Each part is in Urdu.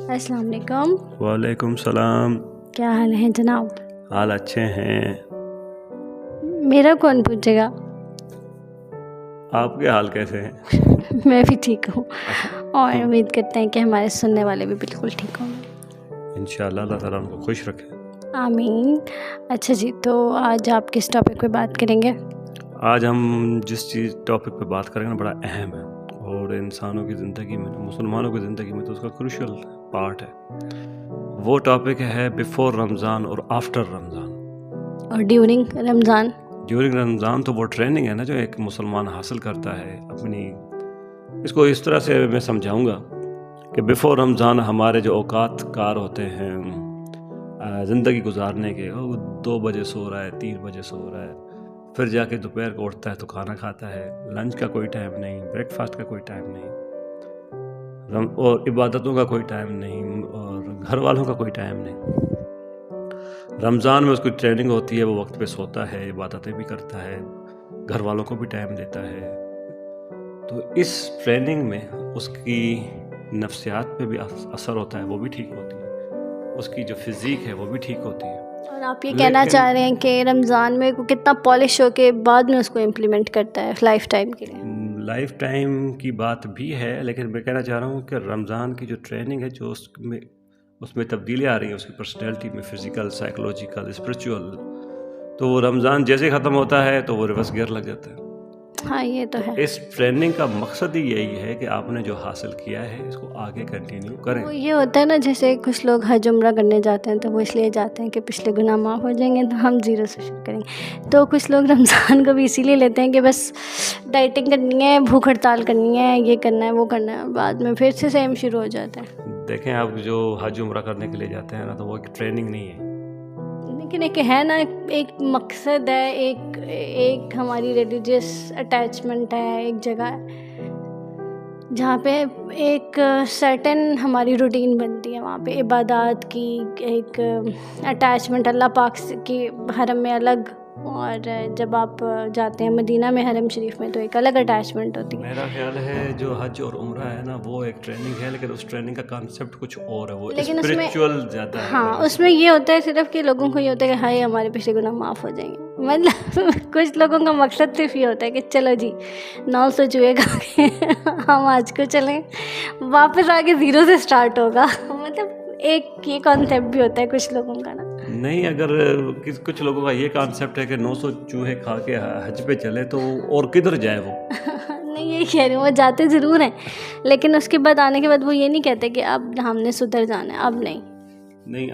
السلام علیکم. وعلیکم السلام. کیا حال ہے جناب؟ حال اچھے ہیں. میرا کون پوچھے گا؟ آپ کے حال کیسے ہیں؟ میں بھی ٹھیک ہوں اور امید کرتے ہیں کہ ہمارے سننے والے بھی بالکل ٹھیک ہوں گے. انشاءاللہ اللہ تعالیٰ ان کو خوش رکھے. آمین. اچھا جی، تو آج آپ کس ٹاپک پہ بات کریں گے؟ آج ہم جس ٹاپک پہ بات کریں گے نا بڑا اہم ہے اور انسانوں کی زندگی میں، مسلمانوں کی زندگی میں تو اس کا کروشل پارٹ ہے. وہ ٹاپک ہے بیفور رمضان اور آفٹر رمضان. اور ڈیورنگ رمضان؟ ڈیورنگ رمضان تو وہ ٹریننگ ہے نا جو ایک مسلمان حاصل کرتا ہے اپنی. اس کو اس طرح سے میں سمجھاؤں گا کہ بیفور رمضان ہمارے جو اوقات کار ہوتے ہیں زندگی گزارنے کے، وہ 2 بجے سو رہا ہے، 3 بجے سو رہا ہے، پھر جا کے دوپہر کو اٹھتا ہے تو کھانا کھاتا ہے، لنچ کا کوئی ٹائم نہیں، بریک فاسٹ کا کوئی ٹائم نہیں، اور عبادتوں کا کوئی ٹائم نہیں، اور گھر والوں کا کوئی ٹائم نہیں. رمضان میں اس کی ٹریننگ ہوتی ہے، وہ وقت پہ سوتا ہے، عبادتیں بھی کرتا ہے، گھر والوں کو بھی ٹائم دیتا ہے. تو اس ٹریننگ میں اس کی نفسیات پہ بھی اثر ہوتا ہے، وہ بھی ٹھیک ہوتی ہے، اس کی جو فزیک ہے وہ بھی ٹھیک ہوتی ہے. اور آپ یہ کہنا چاہ رہے ہیں کہ رمضان میں کتنا پالش ہو کے بعد میں اس کو امپلیمنٹ کرتا ہے لائف ٹائم کے لیے؟ لائف ٹائم کی بات بھی ہے، لیکن میں کہنا چاہ رہا ہوں کہ رمضان کی جو ٹریننگ ہے، جو اس میں تبدیلیاں آ رہی ہیں اس کی پرسنالٹی میں، فزیکل، سائیکولوجیکل، اسپریچول، تو وہ رمضان جیسے ختم ہوتا ہے تو وہ ریورس گیئر لگ جاتا ہے. ہاں یہ تو ہے. اس ٹریننگ کا مقصد ہی یہی ہے کہ آپ نے جو حاصل کیا ہے اس کو آگے کنٹینیو کریں. وہ یہ ہوتا ہے نا، جیسے کچھ لوگ حج عمرہ کرنے جاتے ہیں تو وہ اس لیے جاتے ہیں کہ پچھلے گناہ معاف ہو جائیں گے تو ہم زیرو سے شروع کریں گے. تو کچھ لوگ رمضان کو بھی اسی لیے لیتے ہیں کہ بس ڈائٹنگ کرنی ہے، بھوک ہڑتال کرنی ہے، یہ کرنا ہے وہ کرنا ہے، بعد میں پھر سے سیم شروع ہو جاتا ہے. دیکھیں، آپ جو حج عمرہ کرنے کے لیے جاتے ہیں نا تو وہ ایک ٹریننگ نہیں ہے، لیکن ایک ہے نا، ایک مقصد ہے، ایک ہماری ریلیجیس اٹیچمنٹ ہے، ایک جگہ ہے جہاں پہ ایک سرٹن ہماری روٹین بنتی ہے، وہاں پہ عبادات کی ایک اٹیچمنٹ اللہ پاک کی حرم میں الگ، اور جب آپ جاتے ہیں مدینہ میں حرم شریف میں تو ایک الگ اٹیچمنٹ ہوتی ہے. میرا خیال ہے جو حج اور عمرہ ہے نا وہ ایک ٹریننگ ہے، لیکن اس ٹریننگ کا کانسیپٹ کچھ اور ہے، وہ اسپریچول زیادہ ہے. ہاں اس میں یہ ہوتا ہے صرف کہ لوگوں کو یہ ہوتا ہے کہ ہائے ہمارے پچھلے گناہ معاف ہو جائیں گے. مطلب کچھ لوگوں کا مقصد صرف یہ ہوتا ہے کہ چلو جی 900 چوہے کھا کے ہم آج کو چلیں، واپس آگے زیرو سے سٹارٹ ہوگا. مطلب ایک یہ کانسیپٹ بھی ہوتا ہے کچھ لوگوں کا نا. نہیں، اگر کچھ لوگوں کا یہ کانسیپٹ ہے کہ 900 چوہے کھا کے حج پہ چلے تو اور کدھر جائے وہ؟ نہیں یہ کہہ رہی ہوں، وہ جاتے ضرور ہیں لیکن اس کے بعد آنے کے بعد وہ یہ نہیں کہتے کہ اب ہم نے سدھر جانا ہے، اب نہیں.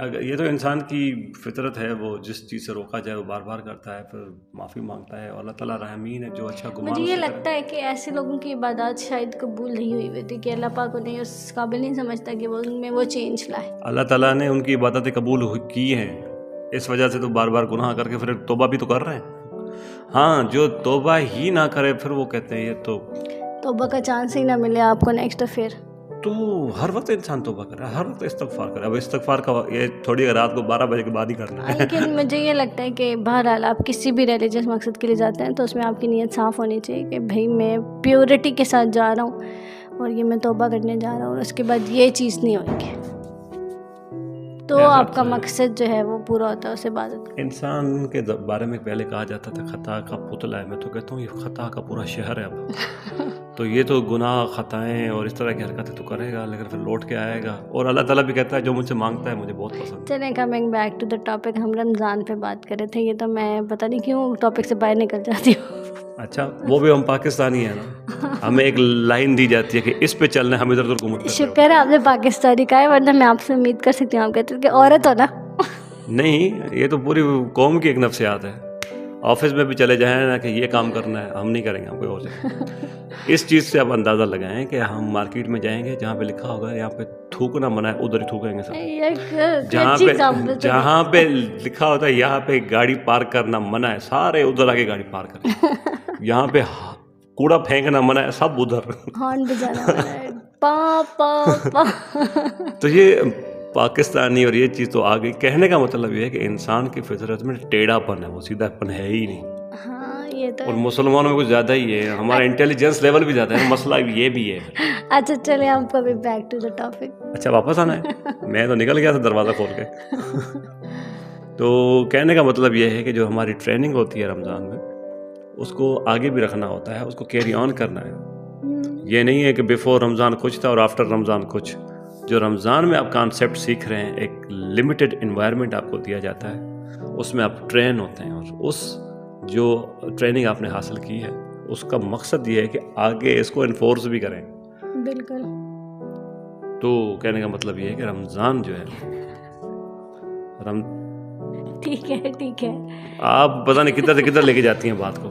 اگر یہ تو انسان کی فطرت ہے، وہ جس چیز سے روکا جائے وہ بار بار کرتا ہے، پھر معافی مانگتا ہے، اور اللہ تعالیٰ رحمین ہے، جو اچھا گمان. مجھے یہ لگتا ہے کہ ایسے لوگوں کی عبادات شاید قبول نہیں ہوئی ہوئی تھی کہ اللہ پاک انہیں اس قابل نہیں سمجھتا کہ وہ ان میں وہ چینج لائے. اللہ تعالیٰ نے ان کی عبادتیں قبول کی ہیں، اس وجہ سے تو بار بار گناہ کر کے پھر توبہ بھی تو کر رہے ہیں. ہاں، جو توبہ ہی نہ کرے پھر وہ کہتے ہیں یہ تو توبہ کا چانس ہی نہ ملے آپ کو نیکسٹ، پھر تو ہر وقت انسان توبہ کرے، ہر وقت استغفار کرے. اب استغفار کا یہ تھوڑی رات کو 12 بجے کے بعد ہی کرنا ہے. لیکن مجھے یہ لگتا ہے کہ بہرحال آپ کسی بھی ریلیجیس مقصد کے لیے جاتے ہیں تو اس میں آپ کی نیت صاف ہونی چاہیے کہ بھائی میں پیورٹی کے ساتھ جا رہا ہوں اور یہ میں توبہ کرنے جا رہا ہوں، اور اس کے بعد یہ چیز نہیں ہوئے گی تو آپ کا مقصد جو ہے وہ پورا ہوتا ہے اس عبادت. انسان کے بارے میں پہلے کہا جاتا تھا خطا کا پتلا ہے، میں تو کہتا ہوں یہ خطا کا پورا شہر ہے اب. تو یہ تو گناہ، خطائیں اور اس طرح کی حرکتیں تو کرے گا، لیکن پھر لوٹ کے آئے گا، اور اللہ تعالیٰ بھی کہتا ہے جو مجھ سے مانگتا ہے مجھے بہت پسند. چلیں coming back to the topic, ہم رمضان پہ بات کر رہے تھے، یہ تو میں پتہ نہیں کیوں ٹاپک سے باہر نکل جاتی ہوں. اچھا، وہ بھی ہم پاکستانی ہیں نا، ہمیں ایک لائن دی جاتی ہے کہ اس پہ چلنا ہے، ہم ادھر ادھر گھومتے. شکر ہے آپ نے پاکستانی کہا ہے، ورنہ میں آپ سے امید کر سکتی ہوں آپ کہتے ہیں کہ عورت ہو نا. نہیں، یہ تو پوری قوم کی ایک نفسیات ہے. آفس میں بھی چلے جائیں نا کہ یہ کام کرنا ہے، ہم نہیں کریں گے، ہم کوئی اور جائیں. اس چیز سے آپ اندازہ لگائیں کہ ہم مارکیٹ میں جائیں گے، جہاں پہ لکھا ہوگا یہاں پہ تھوکنا منع ہے، ادھر ہی تھوکیں گے سب. جہاں پہ لکھا ہوتا ہے یہاں پہ گاڑی پارک کرنا منع ہے، سارے ادھر آگے گاڑی پارک کریں. یہاں پہ کوڑا پھینکنا منع ہے، سب ادھر. ہارن بجانا منع ہے، پا پا پا. تو یہ پاکستانی اور یہ چیز تو آ گئی. کہنے کا مطلب یہ ہے کہ انسان کی فطرت میں ٹیڑھا پن ہے، وہ سیدھا پن ہے ہی نہیں. ہاں یہ تو اور مسلمانوں میں کچھ زیادہ ہی ہے، ہمارا انٹیلیجنس لیول بھی زیادہ ہے، مسئلہ یہ بھی ہے. اچھا چلیں آپ کو بھی بیک ٹو دا ٹاپک. اچھا واپس آنا ہے, میں تو نکل گیا تھا دروازہ کھول کے. تو کہنے کا مطلب یہ ہے کہ جو ہماری ٹریننگ ہوتی ہے رمضان میں, اس کو آگے بھی رکھنا ہوتا ہے, اس کو کیری آن کرنا ہے. یہ نہیں ہے کہ بیفور رمضان کچھ تھا اور آفٹر رمضان کچھ. جو رمضان میں آپ کانسیپٹ سیکھ رہے ہیں, ایک لمیٹڈ انوائرمنٹ آپ کو دیا جاتا ہے, اس میں آپ ٹرین ہوتے ہیں, اور اس جو ٹریننگ آپ نے حاصل کی ہے اس کا مقصد یہ ہے کہ آگے اس کو انفورس بھی کریں. بالکل. تو کہنے کا مطلب یہ ہے کہ رمضان جو ہے ٹھیک ہے, آپ پتہ نہیں کدھر سے کدھر لے کے جاتی ہیں بات کو.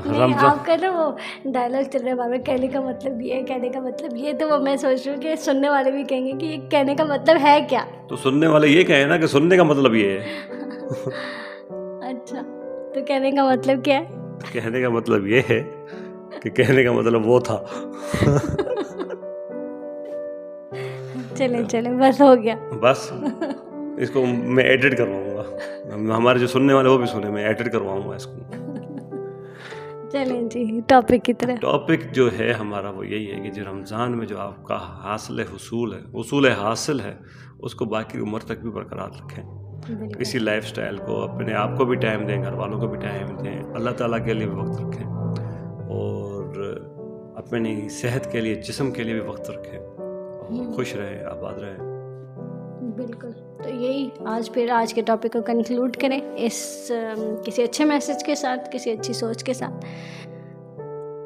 نہیں, آپ کا نا وہ ڈائلاگ چل رہا ہے بار بار, کہنے کا مطلب یہ ہے, کہنے کا مطلب یہ, تو وہ میں سوچ رہی ہوں کہ سننے والے بھی کہیں گے کہ یہ کہنے کا مطلب ہے کیا. تو سننے والے یہ کہیں نا کہ سننے کا مطلب یہ ہے. اچھا, تو کہنے کا مطلب کیا ہے؟ کہنے کا مطلب یہ ہے کہ کہنے کا مطلب وہ تھا. چلیں بس ہو گیا. بس اس کو میں ایڈٹ کرواؤں گا, ہمارے جو سننے والے وہ بھی سنیں, میں ایڈٹ کرواؤں گا اس کو. چلیں جی ٹاپک کی طرح. ٹاپک جو ہے ہمارا وہ یہی ہے کہ جو رمضان میں جو آپ کا حصول حاصل ہے اس کو باقی عمر تک بھی برقرار رکھیں. اسی لائف سٹائل کو, اپنے آپ کو بھی ٹائم دیں, گھر والوں کو بھی ٹائم دیں, اللہ تعالیٰ کے لیے بھی وقت رکھیں, اور اپنی صحت کے لیے, جسم کے لیے بھی وقت رکھیں, اور خوش رہیں, آباد رہیں. بالکل. تو یہی آج کے ٹاپک کو کنکلوڈ کریں اس کسی اچھے میسج کے ساتھ, کسی اچھی سوچ کے ساتھ.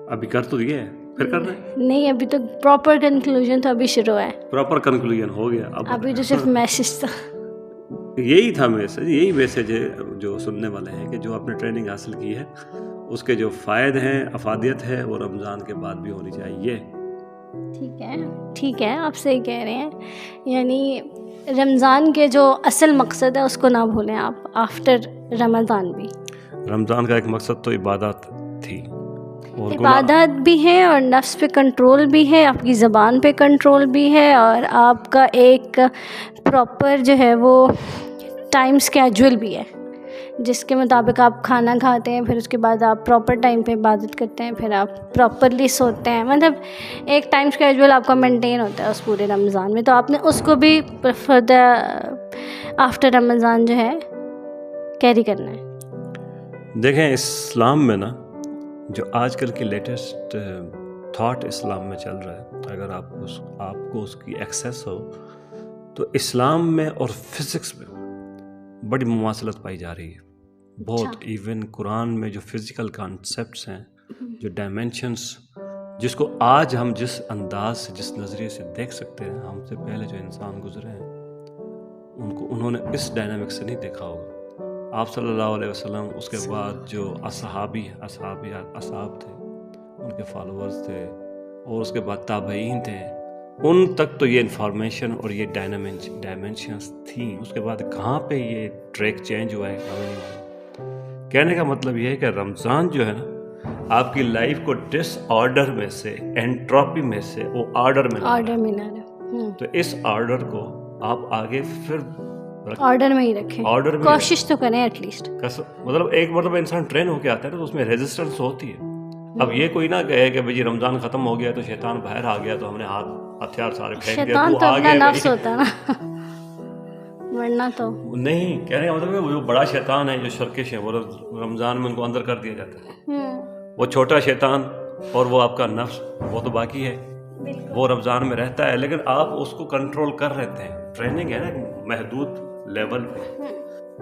ابھی کر تو دیے, پھر کر رہے ہیں؟ نہیں, ابھی تو پراپر کنکلوژن تو ابھی شروع ہے. پراپر کنکلوژن ہو گیا, ابھی تو صرف میسج تھا. یہی تھا میسج, یہی میسج ہے جو سننے والے ہیں کہ جو آپ نے ٹریننگ حاصل کی ہے اس کے جو فائد ہیں, افادیت ہے, وہ رمضان کے بعد بھی ہونی چاہیے. ٹھیک ہے, آپ صحیح کہہ رہے ہیں. یعنی رمضان کے جو اصل مقصد ہے اس کو نہ بھولیں آپ, آفٹر رمضان بھی. رمضان کا ایک مقصد تو عبادات تھی, عبادات بھی ہے, اور نفس پہ کنٹرول بھی ہے, آپ کی زبان پہ کنٹرول بھی ہے, اور آپ کا ایک پراپر جو ہے وہ ٹائم اسکیجول بھی ہے جس کے مطابق آپ کھانا کھاتے ہیں, پھر اس کے بعد آپ پراپر ٹائم پہ عبادت کرتے ہیں, پھر آپ پراپرلی سوتے ہیں. مطلب ایک ٹائم اسکیجول آپ کا مینٹین ہوتا ہے اس پورے رمضان میں. تو آپ نے اس کو بھی آفٹر رمضان جو ہے کیری کرنا ہے. دیکھیں اسلام میں نا جو آج کل کی لیٹسٹ تھاٹ اسلام میں چل رہا ہے, اگر آپ کو اس کی ایکسیس ہو تو اسلام میں اور فزکس میں بڑی مماثلت پائی جا رہی ہے بہت. ایون قرآن میں جو فزیکل کانسیپٹس ہیں, جو ڈائمینشنس, جس کو آج ہم جس انداز سے, جس نظریے سے دیکھ سکتے ہیں, ہم سے پہلے جو انسان گزرے ہیں انہوں نے اس ڈائنامک سے نہیں دیکھا ہوگا. آپ صلی اللہ علیہ وسلم, اس کے بعد جو اصحاب تھے, ان کے فالوورز تھے, اور اس کے بعد تابعین تھے, ان تک تو یہ انفارمیشن اور یہ ڈائمینشنز تھیں. اس کے بعد کہاں پہ یہ ٹریک چینج ہوا ہے ہمیں نہیں معلوم. کہنے کا مطلب یہ ہے کہ رمضان جو ہے نا آپ کی لائف کو ڈس آرڈر میں سے, اینٹروپی میں سے وہ آرڈر میں لا رہا ہے. تو اس آرڈر کو آپ آگے پھر آرڈر میں ہی رکھیں, کوشش تو کریں ایٹ لیسٹ. مطلب ایک مرتبہ انسان ٹرین ہو کے آتا ہے تو اس میں ریزسٹنس ہوتی ہے. اب یہ کوئی نہ کہے کہ بھئی رمضان ختم ہو گیا تو شیطان باہر آ گیا تو ہم نے ہتھیار سارے پھینک دیا, شیطان تو اپنا نفس ہوتا ہے نا, ورنہ تو نہیں. کہنے کا مطلب ہے وہ بڑا شیطان ہے جو شرکش ہے, وہ رمضان میں ان کو اندر کر دیا جاتا ہے. وہ چھوٹا شیطان اور وہ آپ کا نفس وہ تو باقی ہے, وہ رمضان میں رہتا ہے, لیکن آپ اس کو کنٹرول کر رہتے ہیں. ٹریننگ ہے نا محدود لیول پہ.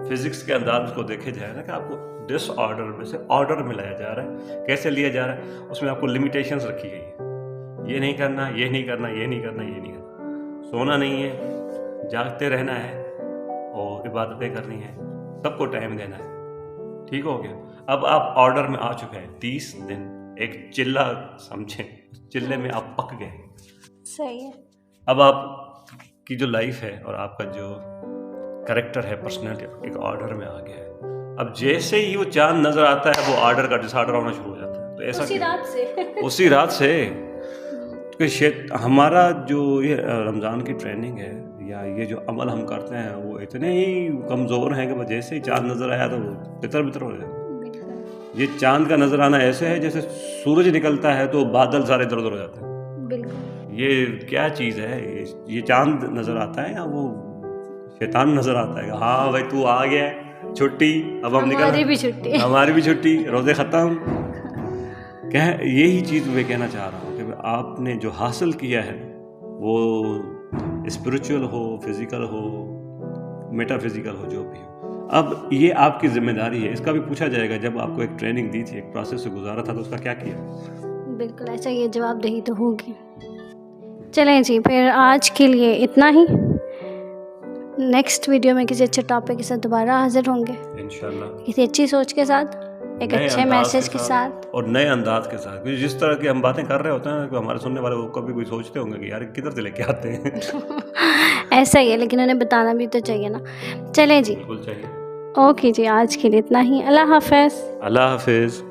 فزکس کے انداز کو دیکھے جائے نا کہ آپ کو ڈس آرڈر میں سے آرڈر میں لایا جا رہا ہے. کیسے لیا جا رہا ہے؟ اس میں آپ کو لمیٹیشنز رکھی گئی ہے, یہ نہیں کرنا, یہ نہیں کرنا, یہ نہیں کرنا, یہ نہیں کرنا. سونا نہیں ہے, جاگتے رہنا ہے, اور عبادتیں کرنی ہیں, سب کو ٹائم دینا ہے. ٹھیک ہو گیا. اب آپ آرڈر میں آ چکے ہیں. 30 دن ایک چلہ سمجھیں, چلے میں آپ پک گئے. صحیح ہے. اب آپ کی جو لائف ہے اور آپ کا جو کریکٹر ہے, پرسنالٹی, ایک آرڈر میں آ گیا ہے. اب جیسے ہی وہ چاند نظر آتا ہے وہ آرڈر کا ڈس آرڈر ہونا شروع ہو جاتا ہے. تو ایسا اسی رات سے ہمارا جو یہ رمضان کی ٹریننگ ہے یا یہ جو عمل ہم کرتے ہیں وہ اتنے ہی کمزور ہیں کہ جیسے ہی چاند نظر آیا تو وہ تتر بتر ہو جاتا ہے. یہ چاند کا نظر آنا ایسے ہے جیسے سورج نکلتا ہے تو بادل سارے ادھر ادھر ہو جاتے ہیں. یہ کیا چیز ہے؟ یہ چاند نظر آتا ہے یا وہ شیطان نظر آتا ہے؟ ہاں بھائی تو آ گیا ہے، چھٹی، اب ہم نکل، ہماری بھی چھٹی، ہماری بھی چھٹی، روزے ختم. یہی چیز میں کہنا چاہ رہا ہوں کہ آپ نے جو حاصل کیا ہے وہ اسپریچول ہو، فزیکل ہو، میٹا فزیکل ہو، جو بھی ہو، اب یہ آپ کی ذمہ داری ہے. اس کا بھی پوچھا جائے گا جب آپ کو ایک ٹریننگ دی تھی، ایک پروسیس سے گزارا تھا، تو اس کا کیا کیا؟ بالکل ایسا یہ جواب دہی تو ہوگی. چلیں جی، پھر آج کے لیے اتنا ہی. نیکسٹ ویڈیو میں کسی اچھے ٹاپک کے ساتھ دوبارہ حاضر ہوں گے، انشاءاللہ کسی اچھی سوچ کے ساتھ، ایک اچھے میسج کے ساتھ اور نئے انداز کے ساتھ. جس طرح کی ہم باتیں کر رہے ہوتے ہیں ہمارے سننے والے وہ کبھی کوئی سوچتے ہوں گے کہ یار کدھر سے لے کے آتے ہیں. ایسا ہی ہے، لیکن انہیں بتانا بھی تو چاہیے نا. چلیں جی، بالکل چاہیے. اوکے جی، آج کے لیے اتنا ہی. اللہ حافظ. اللہ حافظ.